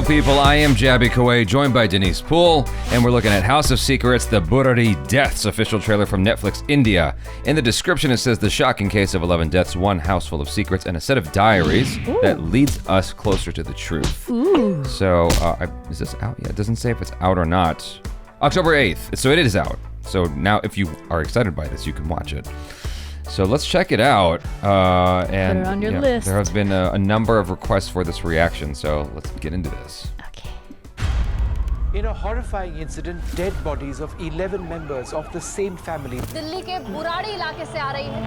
Hello, people. I am Jaby KOAY, joined by Denise POOLE, and we're looking at House of Secrets, the BURARI Deaths official trailer from Netflix India. In the description, it says the shocking case of 11 deaths, one house full of secrets, and a set of diaries that leads us closer to the truth. Ooh. So, is this out yet? It doesn't say if it's out or not. October 8th, so it is out. So now, if you are excited by this, you can watch it. So let's check it out. And put it on your list. There has been a number of requests for this reaction, so let's get into this. Okay. In a horrifying incident, dead bodies of 11 members of the same family. Delhi के बुराड़ी इलाके से आ रही है।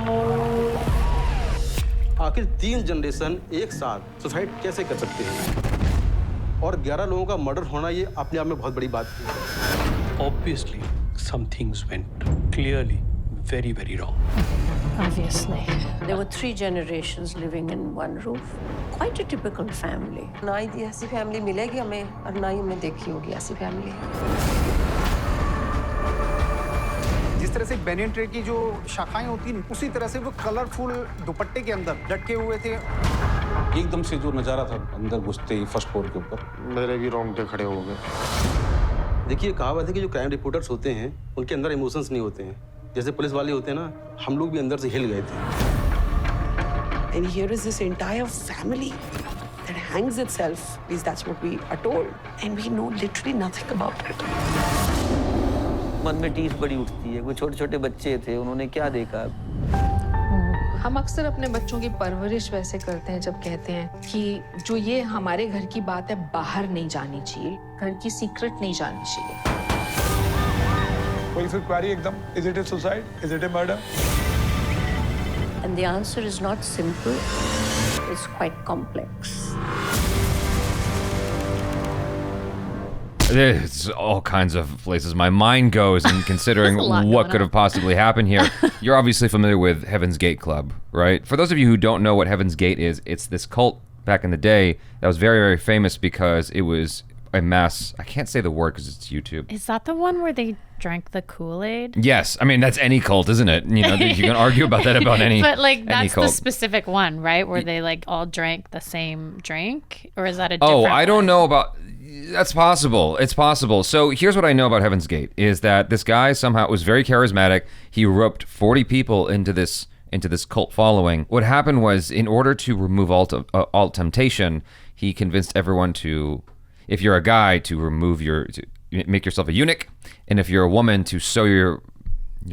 आखिर 3 generation एक साथ suicide कैसे कर सकते हैं? और 11 लोगों का मर्डर होना ये अपने आप में बहुत बड़ी बात है। Obviously, some things went clearly very, very wrong. Obviously. There were 3 generations living in one roof. Quite a typical family. ना ही ऐसी family मिलेगी हमें और ना ही हमें देखी होगी ऐसी family. जिस तरह से बेनियन ट्री की जो शाखाएं होती हैं, उसी तरह से वो कलरफुल दुपट्टे के अंदर लटके हुए थे. एकदम से जो नजारा था अंदर घुसते ही फर्स्ट फ्लोर के ऊपर मेरे भी रोंगटे खड़े हो गए. देखिए कहावत है कि जो क्राइम रिपोर्टर्स होते हैं उनके अंदर इमोशंस नहीं होते हैं. जैसे पुलिस वाले होते हैं ना, हम लोग भी अंदर से हिल गए थे. And here is this entire family that hangs itself, at least that's what we are told, and we know literally nothing about it. मन में टीस बड़ी उठती है. वो छोटे-छोटे बच्चे थे, उन्होंने क्या देखा? हम अक्सर अपने बच्चों की परवरिश वैसे करते हैं जब कहते हैं कि जो ये हमारे घर की बात है बाहर नहीं जानी चाहिए, घर की सीक्रेट नहीं जानी चाहिए. कोई फिर क्वेरी एकदम, is it a suicide? Is it a murder? And the answer is not simple. It's quite complex. There's all kinds of places my mind goes in considering what could have possibly happened here. You're obviously familiar with Heaven's Gate Club, right? For those of you who don't know what Heaven's Gate is, it's this cult back in the day that was very, very famous because it was a mass, I can't say the word because it's YouTube. Is that the one where they drank the Kool-Aid? Yes. I mean, that's any cult, isn't it? You know, you can argue about that about any But like, that's cult. the specific one, right? Where they like all drank the same drink? Or is that a different Oh, I don't one? know about... That's possible. It's possible. So here's what I know about Heaven's Gate, is that this guy somehow was very charismatic. He roped 40 people into this cult following. What happened was, in order to remove all temptation, he convinced everyone to... If you're a guy, to make yourself a eunuch, and if you're a woman, to sew your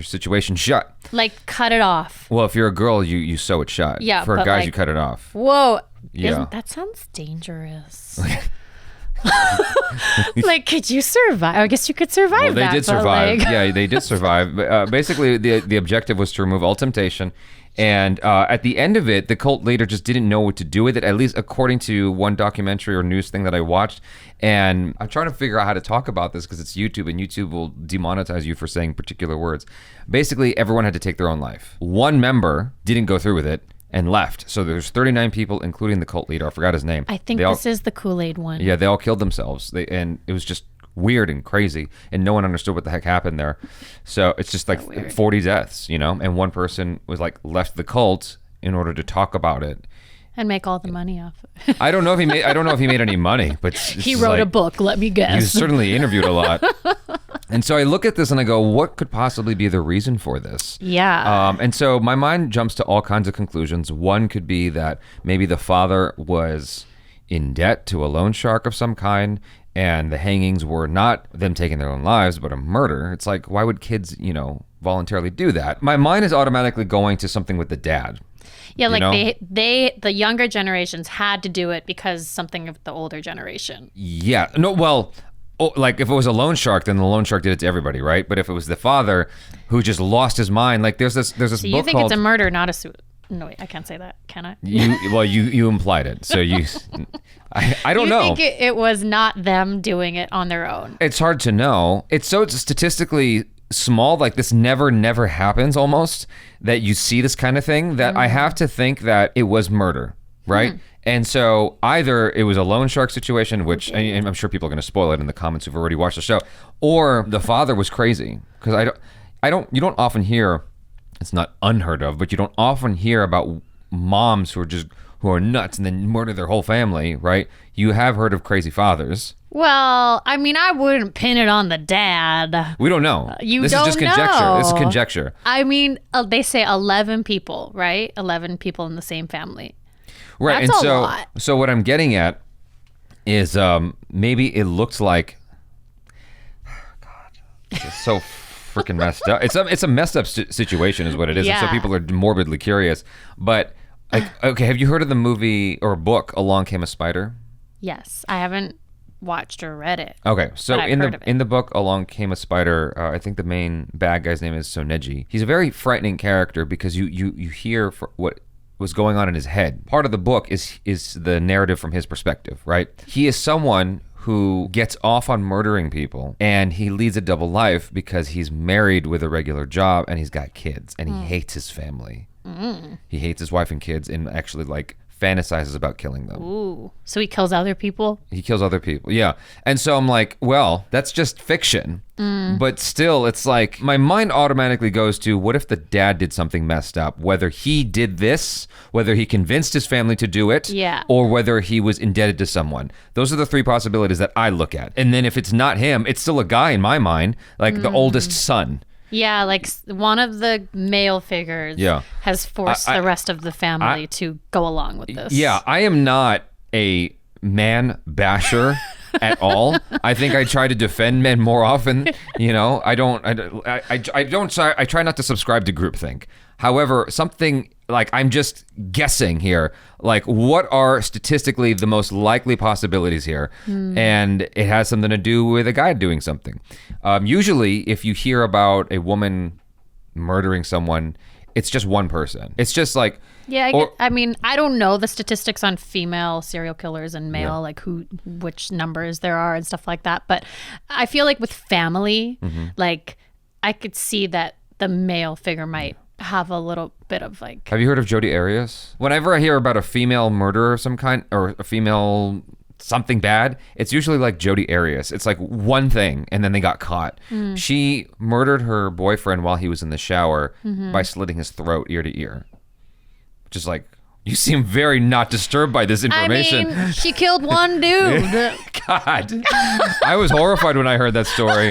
situation shut. Like cut it off. Well, if you're a girl, you sew it shut. Yeah, For but guys, like, you cut it off. Whoa. Yeah. That sounds dangerous. Like, could you survive? I guess you could survive. Well, they did survive. Like... Yeah, they did survive. Basically, the objective was to remove all temptation. And at the end of it, the cult leader just didn't know what to do with it, at least according to one documentary or news thing that I watched. And I'm trying to figure out how to talk about this because it's YouTube, and YouTube will demonetize you for saying particular words. Basically, everyone had to take their own life. One member didn't go through with it and left. So there's 39 people, including the cult leader. I forgot his name. I think this is the Kool-Aid one. Yeah, they all killed themselves. And it was just weird and crazy, and no one understood what the heck happened there. So it's just like 40 deaths, you know, and one person was like left the cult in order to talk about it and make all the money off it. I don't know if he made any money, but he wrote a book, let me guess. He certainly interviewed a lot. And so I look at this and I go, what could possibly be the reason for this? Yeah. And so my mind jumps to all kinds of conclusions. One could be that maybe the father was in debt to a loan shark of some kind, and the hangings were not them taking their own lives, but a murder. It's like, why would kids, voluntarily do that? My mind is automatically going to something with the dad. Yeah, like the younger generations had to do it because something of the older generation. Yeah. No, well, like if it was a loan shark, then the loan shark did it to everybody, right? But if it was the father who just lost his mind, like there's this so you book think called... it's a murder, not a suicide. No, wait, I can't say that, can I? You implied it, so I don't know. You think it was not them doing it on their own? It's hard to know. It's so statistically small, like this never happens almost, that you see this kind of thing, that I have to think that it was murder, right? And so either it was a loan shark situation, which and I'm sure people are going to spoil it in the comments who've already watched the show, or the father was crazy, because you don't often hear, it's not unheard of, but you don't often hear about moms who are just who are nuts and then murder their whole family, right? You have heard of crazy fathers. Well, I mean, I wouldn't pin it on the dad. We don't know. This is just conjecture. know. This is conjecture. I mean, they say 11 people, right? 11 people in the same family. Right. That's and a lot. So what I'm getting at is maybe it looks like, God, it's so freaking messed up. It's a messed up situation is what it is. Yeah. And so people are morbidly curious. But like, okay, have you heard of the movie or book Along Came a Spider? Yes, I haven't watched or read it. Okay, so but I've heard of it. in the book Along Came a Spider, I think the main bad guy's name is Soneji. He's a very frightening character because you hear what was going on in his head. Part of the book is the narrative from his perspective, right? He is someone who gets off on murdering people, and he leads a double life because he's married with a regular job and he's got kids, and he hates his family. He hates his wife and kids and actually like fantasizes about killing them. Ooh. So he kills other people? He kills other people, yeah. And so I'm like, well, that's just fiction. But still, it's like, my mind automatically goes to, what if the dad did something messed up? Whether he did this, whether he convinced his family to do it, Yeah. or whether he was indebted to someone. Those are the three possibilities that I look at. And then if it's not him, it's still a guy in my mind, like the oldest son. Yeah, like one of the male figures has forced the rest of the family to go along with this. Yeah, I am not a man basher at all. I think I try to defend men more often. You know, I try not to subscribe to groupthink. However, something like, I'm just guessing here, like what are statistically the most likely possibilities here? And it has something to do with a guy doing something. Usually if you hear about a woman murdering someone, it's just one person. It's just like, yeah, I mean, I don't know the statistics on female serial killers and male, like which numbers there are and stuff like that. But I feel like with family, like I could see that the male figure might have a little bit of like. Have you heard of Jody Arias? Whenever I hear about a female murderer of some kind, or a female something bad, it's usually like Jody Arias. It's like one thing and then they got caught. She murdered her boyfriend while he was in the shower by slitting his throat ear to ear. Just like, you seem very not disturbed by this information. I mean, she killed one dude. God, I was horrified when I heard that story.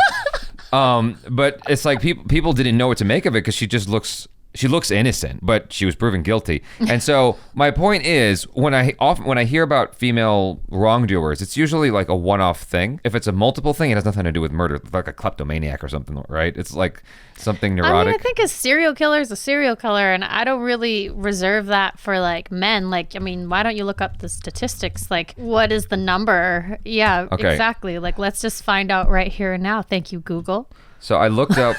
But it's like people didn't know what to make of it because she looks innocent, but she was proven guilty. And so my point is, when I hear about female wrongdoers, it's usually like a one-off thing. If it's a multiple thing, it has nothing to do with murder. It's like a kleptomaniac or something, right? It's like something neurotic. I mean, I think a serial killer is a serial killer, and I don't really reserve that for like men. Like, I mean, why don't you look up the statistics? Like, what is the number? Yeah, Okay. Exactly. Like, let's just find out right here and now. Thank you, Google. So I looked up,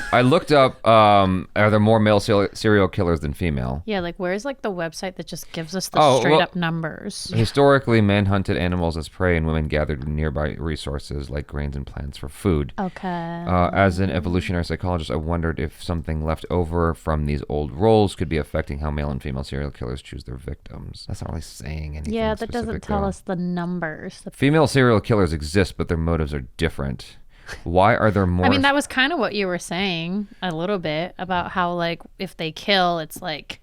are there more male serial killers than female? Yeah, like where's like the website that just gives us the straight up numbers? Historically, men hunted animals as prey and women gathered nearby resources like grains and plants for food. Okay. As an evolutionary psychologist, I wondered if something left over from these old roles could be affecting how male and female serial killers choose their victims. That's not really saying anything. Yeah, that doesn't specific, tell though. us the numbers. Female serial killers exist, but their motives are different. Why are there more? I mean, that was kind of what you were saying a little bit about how, like, if they kill, it's like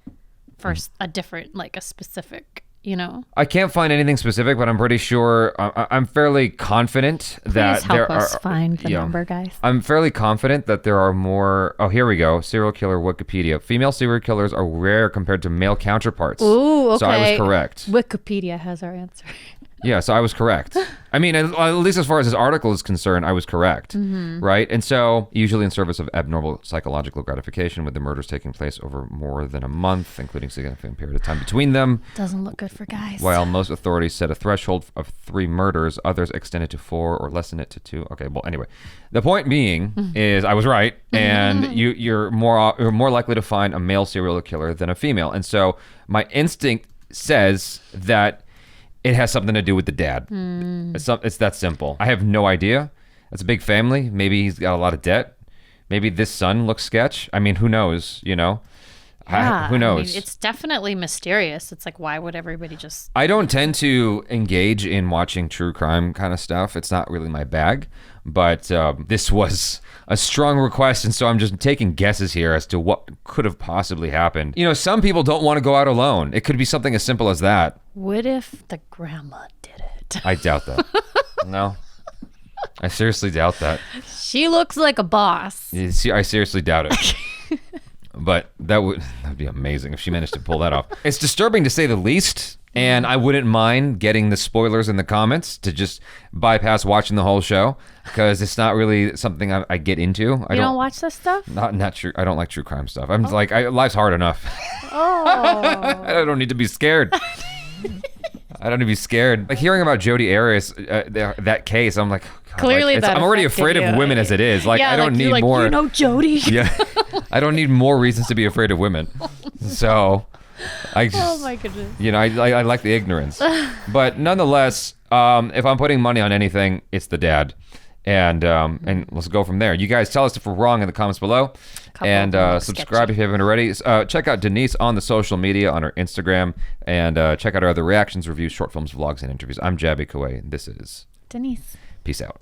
for a different, like a specific, you know? I can't find anything specific, but I'm pretty sure, I'm fairly confident that Please there help us are. find the number, guys. I'm fairly confident that there are more. Oh, here we go. Serial killer Wikipedia. Female serial killers are rare compared to male counterparts. Ooh, okay. So I was correct. Wikipedia has our answer. Yeah, so I was correct. I mean, at least as far as this article is concerned, I was correct, right? And so, usually in service of abnormal psychological gratification, with the murders taking place over more than a month, including significant period of time between them. Doesn't look good for guys. While most authorities set a threshold of 3 murders, others extended to 4 or lessen it to 2. Okay, well, anyway, the point being is I was right, and you're more likely to find a male serial killer than a female. And so, my instinct says that it has something to do with the dad. It's that simple. I have no idea. It's a big family. Maybe he's got a lot of debt. Maybe this son looks sketch. I mean, who knows, you know? Yeah, who knows? I mean, it's definitely mysterious. It's like, why would everybody just... I don't tend to engage in watching true crime kind of stuff. It's not really my bag. But this was a strong request, and so I'm just taking guesses here as to what could have possibly happened. You know, some people don't want to go out alone. It could be something as simple as that. What if the grandma did it? I doubt that. No. I seriously doubt that. She looks like a boss. I seriously doubt it. But that'd be amazing if she managed to pull that off. It's disturbing to say the least, and I wouldn't mind getting the spoilers in the comments to just bypass watching the whole show, because it's not really something I get into. You don't watch this stuff? Not true. I don't like true crime stuff. I'm like, life's hard enough. Oh. I don't need to be scared. I don't need to be scared. Like hearing about Jaby ASIA, that case, I'm like, God, clearly like, that I'm already afraid affected of you. women as it is. Like, Yeah, I don't like, need more. You know Jody. Yeah, I don't need more reasons to be afraid of women. So, I just, Oh my goodness. you know, I like the ignorance. But nonetheless, if I'm putting money on anything, it's the dad. And let's go from there. You guys tell us if we're wrong in the comments below. And subscribe if you haven't already. Check out Denise on the social media, on her Instagram. And check out our other reactions, reviews, short films, vlogs, and interviews. I'm Jaby KOAY, and this is Denise. Peace out.